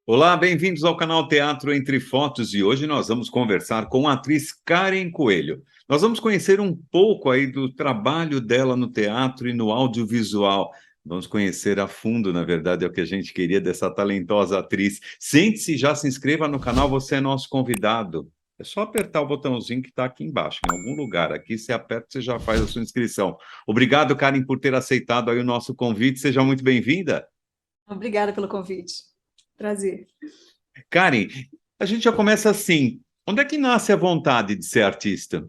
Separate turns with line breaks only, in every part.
Olá, bem-vindos ao canal Teatro Entre Fotos e hoje nós vamos conversar com a atriz Karen Coelho. Nós vamos conhecer um pouco aí do trabalho dela no teatro e no audiovisual. Vamos conhecer a fundo, na verdade, é o que a gente queria dessa talentosa atriz. Sente-se, já se inscreva no canal, você é nosso convidado. É só apertar o botãozinho que está aqui embaixo, em algum lugar. Aqui você aperta, você já faz a sua inscrição. Obrigado, Karen, por ter aceitado aí o nosso convite. Seja muito bem-vinda.
Obrigada pelo convite. Prazer.
Karen, a gente já começa assim. Onde é que nasce a vontade de ser artista?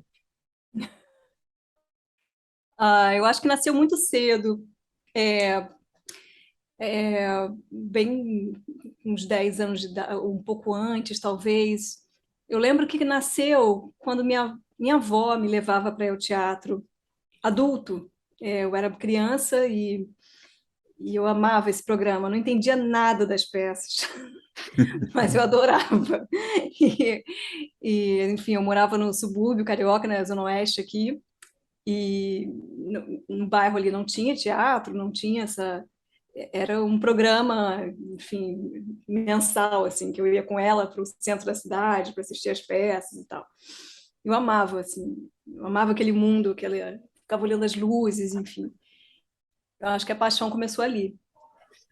Eu acho que nasceu muito cedo, é, bem uns 10 anos de idade, um pouco antes, talvez. Eu lembro que nasceu quando minha avó me levava para ir ao teatro adulto. Eu era criança e eu amava esse programa. Eu não entendia nada das peças, mas eu adorava. E, enfim, eu morava no subúrbio carioca, na Zona Oeste aqui. E no bairro ali não tinha teatro, não tinha essa. Era um programa, enfim, mensal, assim, que eu ia com ela para o centro da cidade para assistir as peças e tal. Eu amava, assim, eu amava aquele mundo, que ela ficava olhando as luzes, enfim. Eu acho que a paixão começou ali.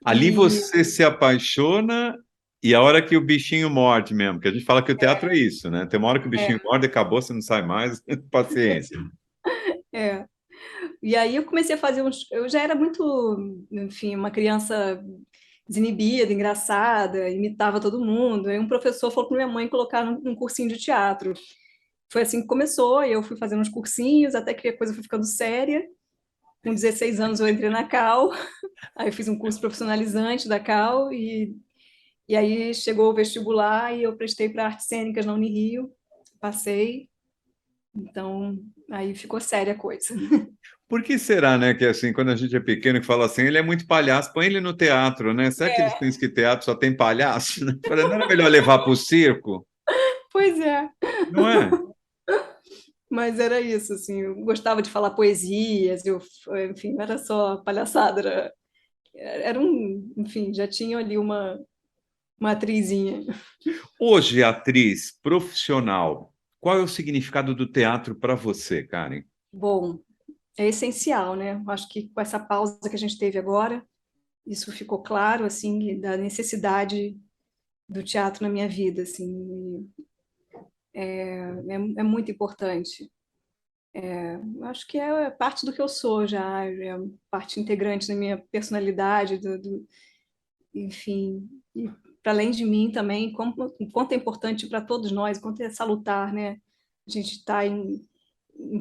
Ali
E
você se apaixona e a hora que o bichinho morde mesmo, que a gente fala que o teatro é isso, né? Tem uma hora que o bichinho
é,
morde, acabou, você não sai mais, paciência.
é. E aí eu comecei a fazer uns. Eu já era muito, enfim, uma criança desinibida, engraçada, imitava todo mundo. Aí um professor falou para minha mãe colocar num cursinho de teatro. Foi assim que começou, e eu fui fazendo uns cursinhos, até que a coisa foi ficando séria. Com 16 anos eu entrei na Cal, aí eu fiz um curso profissionalizante da Cal, e aí chegou o vestibular e eu prestei para artes cênicas na Unirio, passei, então aí ficou séria a coisa.
Por que será, né, que assim, quando a gente é pequeno que fala assim, ele é muito palhaço, põe ele no teatro, né? Será que eles pensam que teatro só tem palhaço? Né? Falei, não era melhor levar para o circo?
Pois é,
Não é?
mas era isso, assim, eu gostava de falar poesias, enfim, não era só palhaçada, era enfim, já tinha ali uma atrizinha.
Hoje, atriz profissional, qual é o significado do teatro para você, Karen?
Bom, é essencial, né? Acho que com essa pausa que a gente teve agora, isso ficou claro, assim, da necessidade do teatro na minha vida, assim, é muito importante. Acho que é parte do que eu sou já, é parte integrante da minha personalidade, enfim, e para além de mim também, o quanto é importante para todos nós, o quanto é salutar, né? A gente está em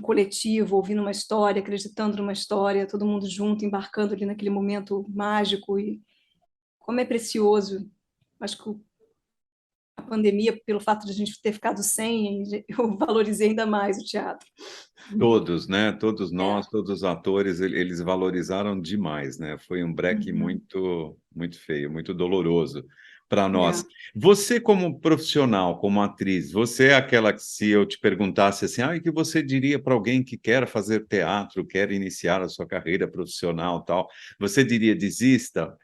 coletivo, ouvindo uma história, acreditando numa história, todo mundo junto, embarcando ali naquele momento mágico e como é precioso. Acho que a pandemia, pelo fato de a gente ter ficado sem, eu valorizei ainda mais o teatro.
Todos, né? Todos
É.
nós, todos os atores, eles valorizaram demais, né? Foi um break
Uhum.
muito, muito feio, muito doloroso para
É.
nós. Você, como profissional, como atriz, você é aquela que, se eu te perguntasse assim, o que você diria para alguém que quer fazer teatro, quer iniciar a sua carreira profissional, tal? Você diria desista?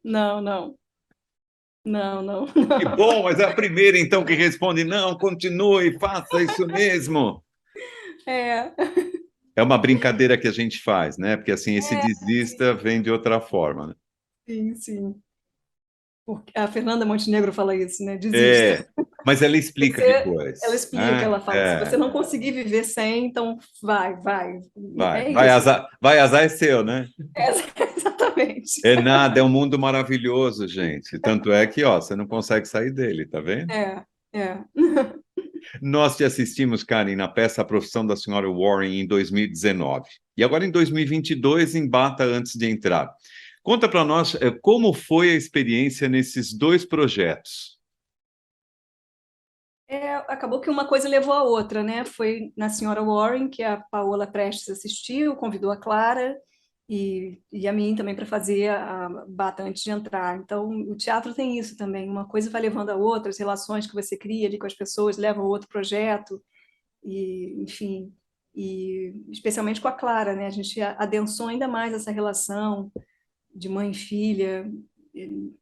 Não, não, não, não.
Que bom, mas é a primeira então que responde, não, continue, faça isso mesmo.
É,
É uma brincadeira que a gente faz, né? Porque assim, esse desista vem de outra forma, né?
sim, sim. A Fernanda Montenegro fala isso, né? Desista.
É, mas ela explica
Ela
depois,
explica,
né?
ela fala, se você não conseguir viver sem, então vai.
Vai,
É isso.
vai azar é seu, né?
É, exatamente.
É nada, é um mundo maravilhoso, gente. Tanto é que, ó, você não consegue sair dele, tá vendo?
É, é.
Nós te assistimos, Karen, na peça A Profissão da Senhora Warren em 2019. E agora em 2022, em Bata antes de entrar. Conta para nós, como foi a experiência nesses dois projetos.
Acabou que uma coisa levou a outra, né? Foi na Senhora Warren que a Paola Prestes assistiu, convidou a Clara, e a mim também para fazer a bata antes de entrar. Então, o teatro tem isso também, uma coisa vai levando a outra, as relações que você cria ali com as pessoas levam a outro projeto, e, enfim, e especialmente com a Clara, né? A gente adensou ainda mais essa relação de mãe e filha,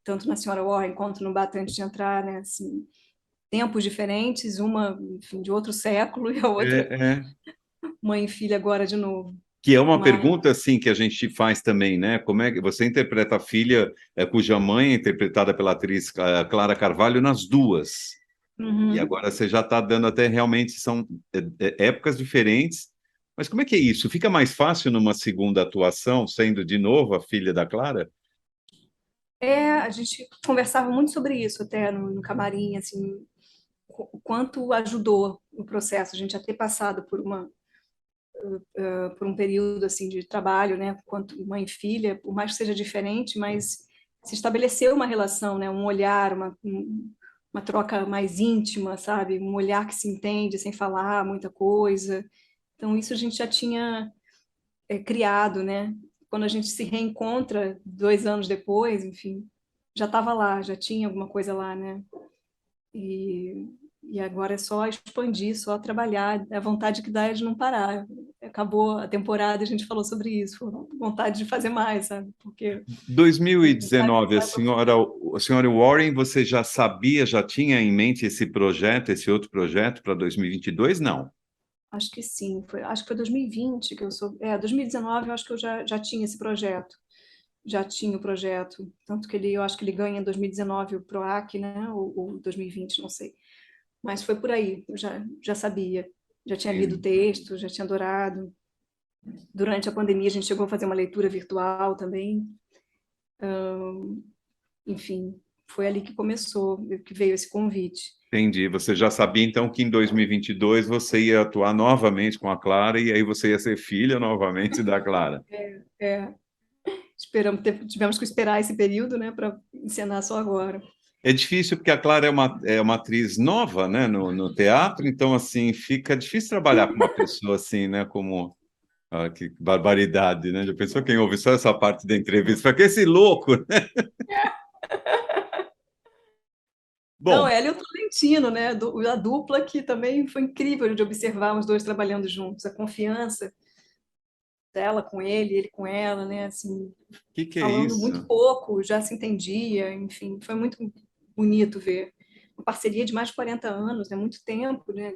tanto na Senhora Warren quanto no Bata antes de entrar, né? Assim, tempos diferentes, uma, enfim, de outro século e a outra
É, é.
mãe e filha agora de novo.
Que é uma
Mas,
pergunta assim que a gente faz também, né? Como é que você interpreta a filha cuja mãe é interpretada pela atriz Clara Carvalho nas duas? E
uhum.
agora você já está dando até realmente são épocas diferentes. Mas como é que é isso? Fica mais fácil numa segunda atuação, sendo de novo a filha da Clara?
A gente conversava muito sobre isso até no camarim, assim, o quanto ajudou o processo, a gente já ter passado por um período assim de trabalho, né, quanto mãe e filha, por mais que seja diferente, mas se estabeleceu uma relação, né, um olhar, uma troca mais íntima, sabe, um olhar que se entende sem falar muita coisa. Então isso a gente já tinha criado, né? Quando a gente se reencontra 2 anos depois, enfim, já estava lá, já tinha alguma coisa lá, né? E, e agora é só expandir, só trabalhar. A vontade que dá é de não parar. Acabou a temporada e a gente falou sobre isso. Vontade de fazer mais, sabe? Porque a gente sabe que
2019,
vai para o
a senhora Warren, você já sabia, já tinha em mente esse projeto, esse outro projeto para 2022? Não.
Acho que sim, acho que foi 2020 que eu sou. 2019 eu acho que eu já tinha esse projeto. Já tinha o projeto. Tanto que eu acho que ele ganha em 2019 o PROAC, né? Ou 2020, não sei. Mas foi por aí, eu já sabia. Já tinha lido o texto, já tinha adorado. Durante a pandemia, a gente chegou a fazer uma leitura virtual também. Enfim, foi ali que começou, que veio esse convite.
Entendi. Você já sabia então que em 2022 você ia atuar novamente com a Clara e aí você ia ser filha novamente da Clara.
É, tivemos que esperar esse período, né, para encenar só agora.
É difícil porque a Clara é uma atriz nova, né, no teatro, então assim fica difícil trabalhar com uma pessoa assim, né, como que barbaridade, né? Já pensou quem ouve só essa parte da entrevista? Para que esse louco?
Não,
Bom,
ela e o Tolentino, né? A dupla que também foi incrível de observar os dois trabalhando juntos, a confiança dela com ele com ela, né? Assim,
que é
falando muito
isso?
pouco, já se entendia, enfim, foi muito bonito ver. Uma parceria de mais de 40 anos, né? Muito tempo, né?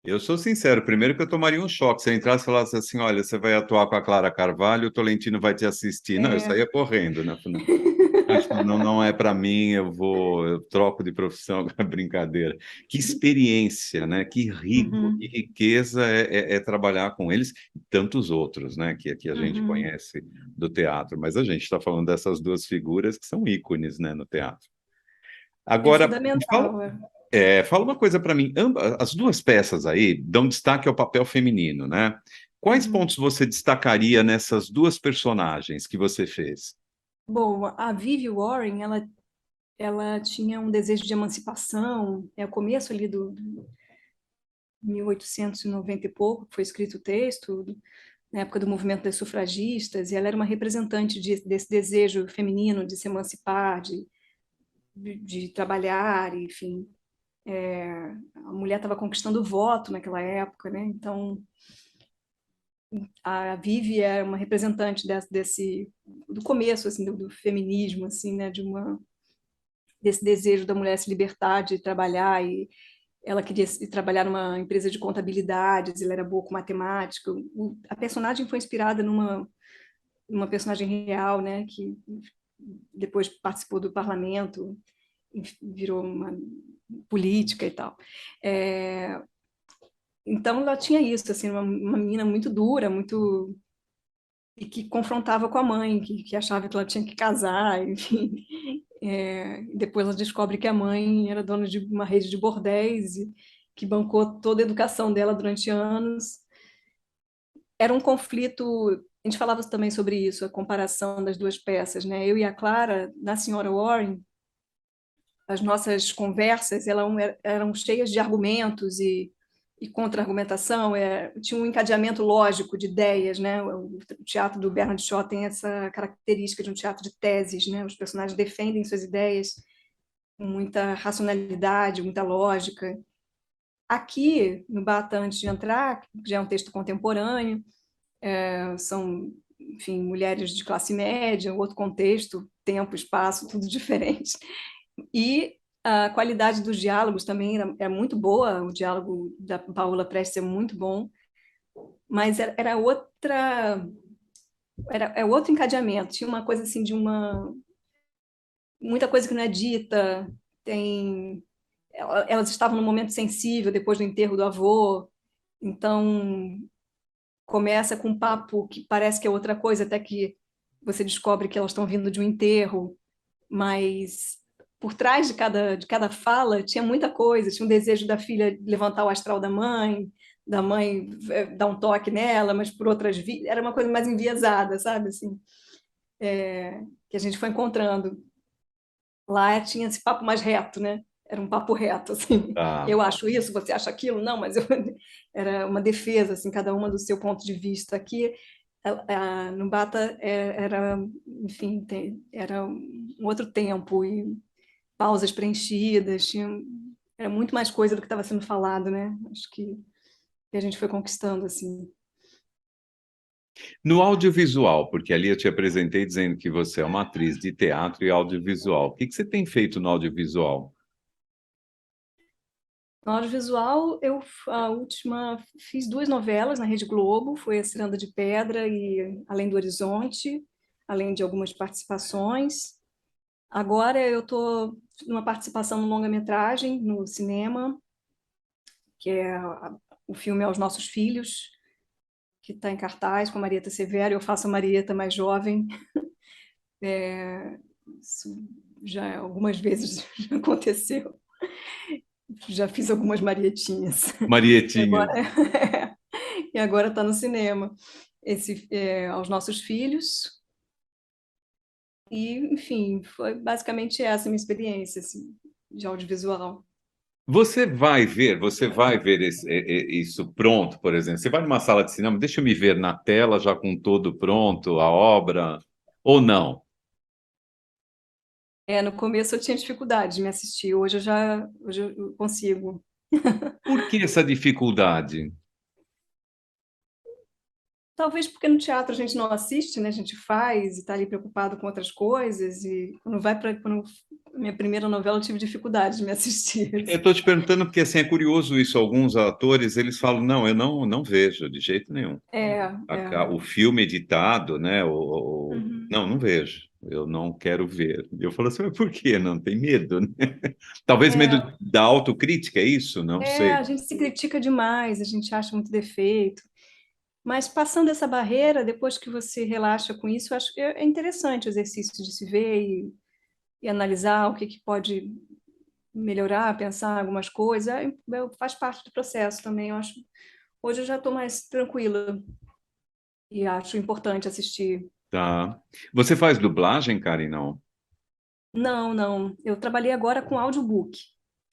Eu sou sincero, primeiro que eu tomaria um choque. Se eu entrasse e falasse assim, olha, você vai atuar com a Clara Carvalho, o Tolentino vai te assistir. Não, eu
É,
saía correndo, né? Não, acho que não, não é para mim, eu troco de profissão, brincadeira. Que experiência, né? Que rico, que
uhum,
riqueza é trabalhar com eles e tantos outros, né? Que a gente
uhum.
conhece do teatro. Mas a gente está falando dessas duas figuras que são ícones, né, no teatro.
É
Agora, fala,
fundamental.
fala uma coisa para mim. As duas peças aí dão destaque ao papel feminino, né? Quais
Uhum.
pontos você destacaria nessas duas personagens que você fez?
Bom, a Vivi Warren, ela tinha um desejo de emancipação, é o começo ali do 1890 e pouco, que foi escrito o texto, na época do movimento das sufragistas, e ela era uma representante desse desejo feminino de se emancipar, de trabalhar, enfim. A mulher estava conquistando o voto naquela época, né? Então, a Vivi era uma representante do começo, assim, do feminismo, assim, né? Desse desejo da mulher se libertar, de trabalhar, e ela queria trabalhar numa empresa de contabilidades, ela era boa com matemática. A personagem foi inspirada numa personagem real, né, que depois participou do parlamento, virou uma política e tal. É, então ela tinha isso, assim, uma menina muito dura, muito e que confrontava com a mãe, que achava que ela tinha que casar, enfim. Depois ela descobre que a mãe era dona de uma rede de bordéis e que bancou toda a educação dela durante anos. Era um conflito. A gente falava também sobre isso, a comparação das duas peças, né? Eu e a Clara, na Senhora Warren, as nossas conversas eram cheias de argumentos e contra-argumentação, tinha um encadeamento lógico de ideias, né? O teatro do Bernard Shaw tem essa característica de um teatro de teses, né? Os personagens defendem suas ideias com muita racionalidade, muita lógica. Aqui, no Bata, antes de entrar, que já é um texto contemporâneo, são, enfim, mulheres de classe média, outro contexto, tempo, espaço, tudo diferente. E a qualidade dos diálogos também é muito boa, o diálogo da Paola Prestes é muito bom, mas era outra, é outro encadeamento, tinha uma coisa assim de muita coisa que não é dita, tem elas estavam num momento sensível depois do enterro do avô, então começa com um papo que parece que é outra coisa, até que você descobre que elas estão vindo de um enterro, mas por trás de cada fala tinha muita coisa, tinha um desejo da filha levantar o astral da mãe dar um toque nela, mas por outras vias, era uma coisa mais enviesada, sabe, assim, que a gente foi encontrando. Lá tinha esse papo mais reto, né? Era um papo reto, assim.
Tá.
Eu acho isso, você acha aquilo? Não, mas era uma defesa, assim, cada uma do seu ponto de vista. Aqui, no Bata, era, enfim, era um outro tempo e pausas preenchidas, era muito mais coisa do que estava sendo falado, né? Acho que a gente foi conquistando, assim.
No audiovisual, porque ali eu te apresentei dizendo que você é uma atriz de teatro e audiovisual. O que que você tem feito no audiovisual?
No audiovisual, a última, fiz 2 novelas na Rede Globo, foi A Ciranda de Pedra e Além do Horizonte, além de algumas participações. Agora eu estou numa participação no longa-metragem, no cinema, que é o filme Aos Nossos Filhos, que está em cartaz com a Marieta Severo. Eu faço a Marieta mais jovem. Isso já algumas vezes já aconteceu. Já fiz algumas Marietinhas. E
Marietinha.
agora e agora está no cinema. Aos Nossos Filhos. E, enfim, foi basicamente essa a minha experiência assim, de audiovisual.
Você vai ver isso pronto, por exemplo. Você vai numa sala de cinema, deixa eu me ver na tela já com tudo pronto, a obra, ou não?
No começo eu tinha dificuldade de me assistir, hoje eu consigo.
Por que essa dificuldade?
Talvez porque no teatro a gente não assiste, né? A gente faz e está ali preocupado com outras coisas. E quando minha primeira novela eu tive dificuldade de me assistir.
Eu
Assim.
estou te perguntando porque assim, é curioso isso. Alguns atores eles falam, não, eu não vejo de jeito nenhum.
É, é.
O filme editado, né?
Uhum.
Não, não vejo. Eu não quero ver. Eu falo assim, mas por quê? Não tem medo, né? Talvez medo
É,
da autocrítica, é isso? Não sei.
a gente se critica demais, a gente acha muito defeito. Mas passando essa barreira, depois que você relaxa com isso, eu acho que é interessante o exercício de se ver e analisar o que pode melhorar, pensar algumas coisas. Faz parte do processo também. Eu acho. Hoje eu já estou mais tranquila e acho importante assistir.
Tá. Você faz dublagem, Karen? Não.
Não, não. Eu trabalhei agora com audiobook.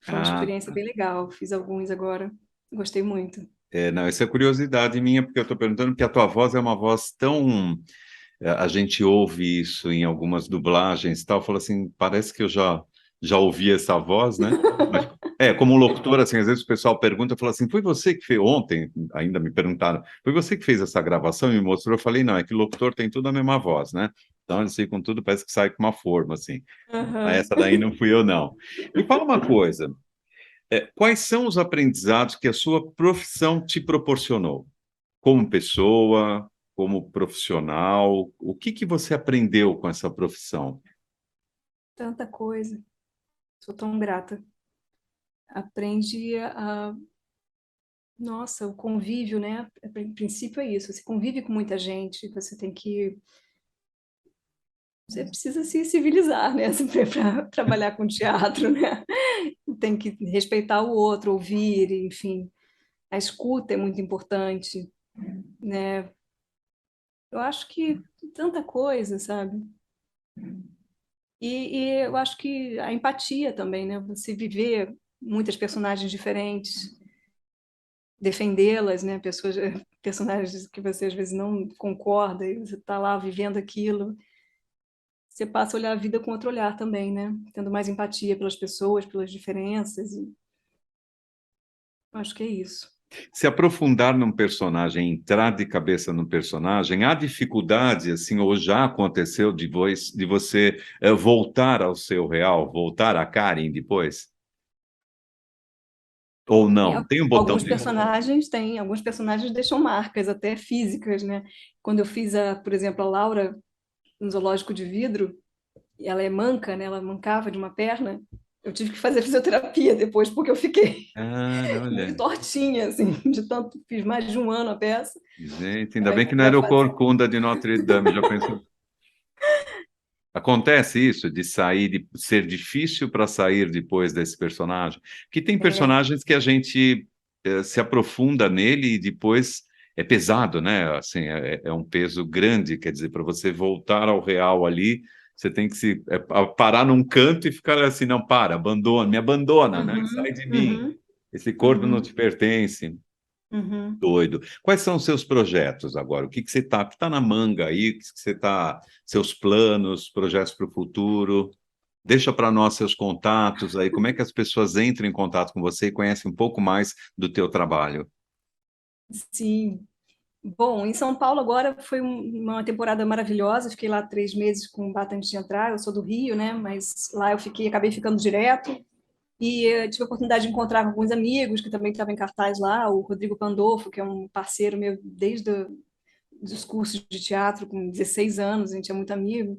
Foi uma
Ah,
experiência bem legal. Fiz alguns agora. Gostei muito.
não, essa é curiosidade minha, porque eu estou perguntando porque a tua voz é uma voz tão. A gente ouve isso em algumas dublagens e tal, fala assim, parece que eu já ouvi essa voz, né? Mas, como locutor, assim, às vezes o pessoal pergunta, fala assim, foi você que fez, ontem ainda me perguntaram, foi você que fez essa gravação e me mostrou? Eu falei, não, é que locutor tem tudo a mesma voz, né? Então, eles ficam tudo, parece que sai com uma forma, assim. Mas
Aham.
essa daí não fui eu, não. Me fala uma coisa, quais são os aprendizados que a sua profissão te proporcionou? Como pessoa, como profissional, o que que você aprendeu com essa profissão?
Tanta coisa. Sou tão grata. Aprende Nossa, o convívio, né? Em princípio é isso. Você convive com muita gente, você precisa se civilizar, né? Para trabalhar com teatro, né? Tem que respeitar o outro, ouvir, enfim. A escuta é muito importante, né? Eu acho que tanta coisa, sabe? E eu acho que a empatia também, né? Você viver muitas personagens diferentes, defendê-las, né? Pessoas, personagens que você às vezes não concorda e você está lá vivendo aquilo, você passa a olhar a vida com outro olhar também, né? Tendo mais empatia pelas pessoas, pelas diferenças. E acho que é isso.
Se aprofundar num personagem, entrar de cabeça num personagem, há dificuldade, assim, ou já aconteceu de você voltar ao seu real, voltar a Karen depois? Ou
É,
não? Tem um botão
alguns
de...
personagens têm, alguns personagens deixam marcas até físicas, né? Quando eu fiz por exemplo, a Laura no Zoológico de Vidro, ela é manca, né? Ela mancava de uma perna. Eu tive que fazer fisioterapia depois, porque eu fiquei
Ah,
muito
olha,
tortinha, assim, de tanto, fiz mais de um ano a peça.
gente, ainda bem
Aí,
que não
para
era o
fazer.
Corcunda de Notre Dame, já pensou? Acontece isso, de sair, de ser difícil para sair depois desse personagem? Que tem
É,
personagens que a gente se aprofunda nele e depois é pesado, né? Assim, é um peso grande, quer dizer, para você voltar ao real ali, você tem que parar num canto e ficar assim, não, para, abandona, me abandona, né? Sai
uhum,
de mim.
uhum,
Esse corpo não te
uhum,
pertence.
uhum.
Doido. Quais são os seus projetos agora? O que que você tá na manga aí? O que que você tá, seus planos, projetos para o futuro? Deixa para nós seus contatos aí, como é que as pessoas entram em contato com você e conhecem um pouco mais do teu trabalho?
Sim. Bom, em São Paulo agora foi uma temporada maravilhosa. Fiquei lá 3 meses com bata antes de entrar. Eu sou do Rio, né? Mas lá eu fiquei, acabei ficando direto. E tive a oportunidade de encontrar alguns amigos que também estavam em cartaz lá. O Rodrigo Pandolfo, que é um parceiro meu desde os cursos de teatro, com 16 anos, a gente é muito amigo.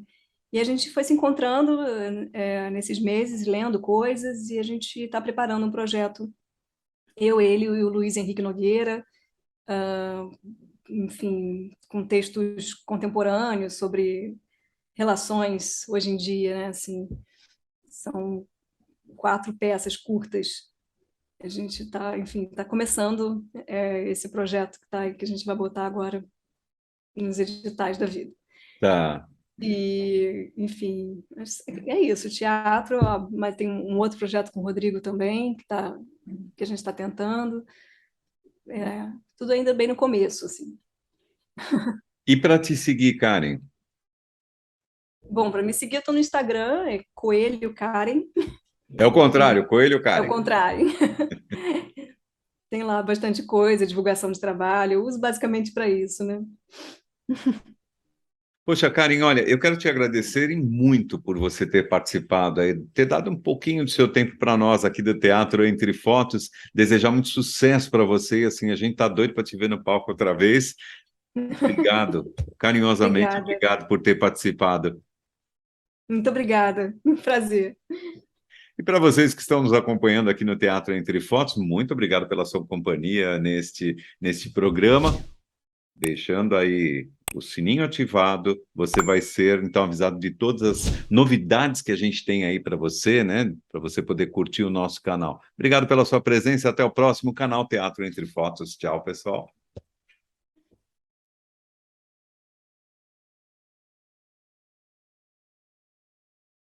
E a gente foi se encontrando nesses meses, lendo coisas, e a gente está preparando um projeto. Eu, ele e o Luiz Henrique Nogueira, enfim, com textos contemporâneos sobre relações hoje em dia, né? Assim, são 4 peças curtas. A gente está, enfim, está começando esse projeto que a gente vai botar agora nos editais da vida.
Tá.
E, enfim, é isso, teatro, ó, mas tem um outro projeto com o Rodrigo também, que a gente está tentando. Tudo ainda bem no começo, assim.
E para te seguir, Karen?
Bom, para me seguir, eu estou no Instagram, é Coelho Karen,
É o
e
contrário, Coelho,
é o
Karen.
contrário. Tem lá bastante coisa, divulgação de trabalho, eu uso basicamente para isso, né?
Poxa, Karen, olha, eu quero te agradecer e muito por você ter participado aí, ter dado um pouquinho do seu tempo para nós aqui do Teatro Entre Fotos, desejar muito sucesso para você, e assim, a gente tá doido para te ver no palco outra vez. Obrigado, carinhosamente,
Obrigada,
obrigado por ter participado.
muito obrigada, um prazer.
E para vocês que estão nos acompanhando aqui no Teatro Entre Fotos, muito obrigado pela sua companhia neste programa. Deixando aí o sininho ativado, você vai ser então avisado de todas as novidades que a gente tem aí para você, né? Para você poder curtir o nosso canal. Obrigado pela sua presença. Até o próximo canal Teatro Entre Fotos. Tchau, pessoal.